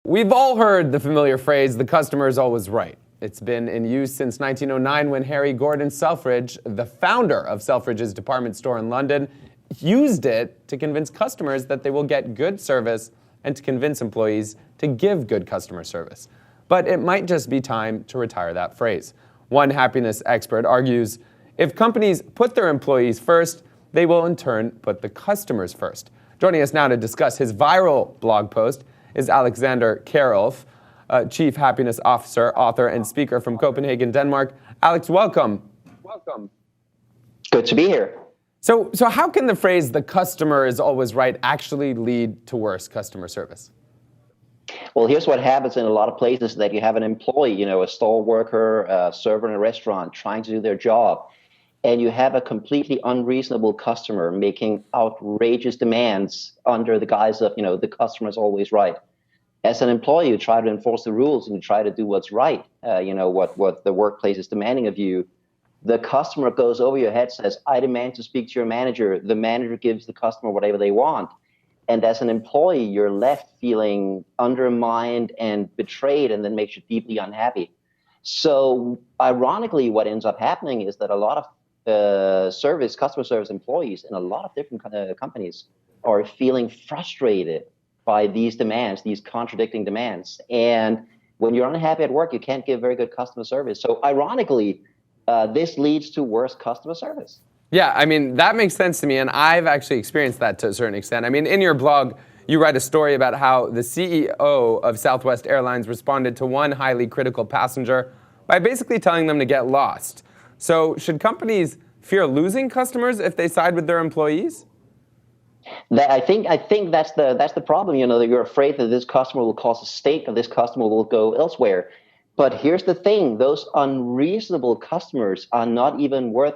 We've all heard the familiar phrase, the customer is always right. It's been in use since 1909 when Harry Gordon Selfridge, the founder of Selfridge's department store in London, used it to convince customers that they will get good service and to convince employees to give good customer service. But it might just be time to retire that phrase. One happiness expert argues, if companies put their employees first, they will in turn put the customers first. Joining us now to discuss his viral blog post is Alexander Kjerulf, Chief Happiness Officer, author, and speaker from Copenhagen, Denmark. Alex, welcome. Good to be here. So how can the phrase, the customer is always right, actually lead to worse customer service? Well, here's what happens in a lot of places that you have an employee, a store worker, a server in a restaurant trying to do their job. And you have a completely unreasonable customer making outrageous demands under the guise of, the customer is always right. As an employee, you try to enforce the rules and you try to do what's right, what the workplace is demanding of you. The customer goes over your head, says, I demand to speak to your manager. The manager gives the customer whatever they want. And as an employee, you're left feeling undermined and betrayed, and then makes you deeply unhappy. So ironically, what ends up happening is that a lot of customer service employees in a lot of different companies are feeling frustrated by these demands, these contradicting demands. And when you're unhappy at work, you can't give very good customer service. So ironically, this leads to worse customer service. Yeah, I mean, that makes sense to me, and I've actually experienced that to a certain extent. I mean, in your blog, you write a story about how the CEO of Southwest Airlines responded to one highly critical passenger by basically telling them to get lost. So should companies fear losing customers if they side with their employees? I think that's the problem. That you're afraid that this customer will cause a stake, or this customer will go elsewhere. But here's the thing: those unreasonable customers are not even worth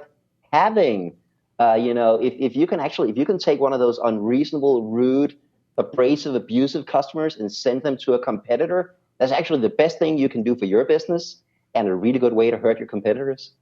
having. If you can take one of those unreasonable, rude, abrasive, abusive customers and send them to a competitor, that's actually the best thing you can do for your business, and a really good way to hurt your competitors.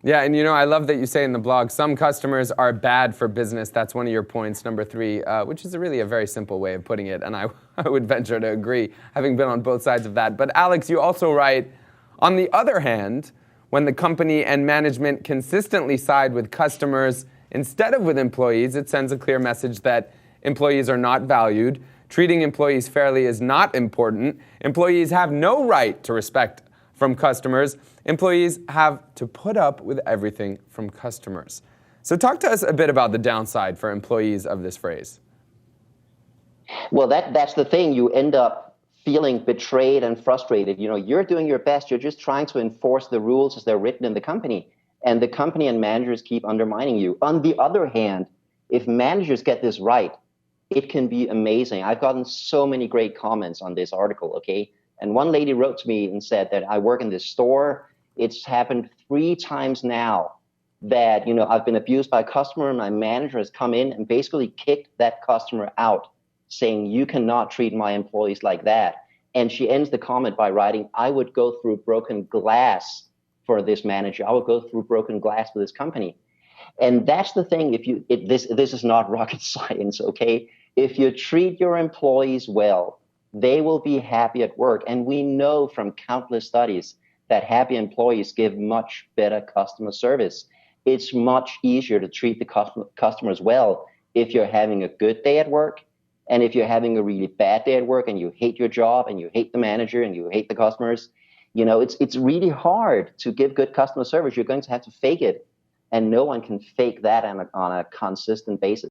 Yeah, and I love that you say in the blog, some customers are bad for business. That's one of your points, number 3, which is really a very simple way of putting it, and I would venture to agree, having been on both sides of that. But Alex, you also write, on the other hand, when the company and management consistently side with customers instead of with employees, it sends a clear message that employees are not valued, treating employees fairly is not important, employees have no right to respect from customers, employees have to put up with everything from customers. So talk to us a bit about the downside for employees of this phrase. Well, that's the thing. You end up feeling betrayed and frustrated. You're doing your best. You're just trying to enforce the rules as they're written in the company. And the company and managers keep undermining you. On the other hand, if managers get this right, it can be amazing. I've gotten so many great comments on this article, okay? And one lady wrote to me and said that I work in this store. It's happened 3 times now that, I've been abused by a customer, and my manager has come in and basically kicked that customer out, saying, you cannot treat my employees like that. And she ends the comment by writing, I would go through broken glass for this manager. I would go through broken glass for this company. And that's the thing. This is not rocket science, okay? If you treat your employees well, they will be happy at work. And we know from countless studies that happy employees give much better customer service. It's much easier to treat the customers well if you're having a good day at work. And if you're having a really bad day at work and you hate your job and you hate the manager and you hate the customers, it's really hard to give good customer service. You're going to have to fake it. And no one can fake that on a consistent basis.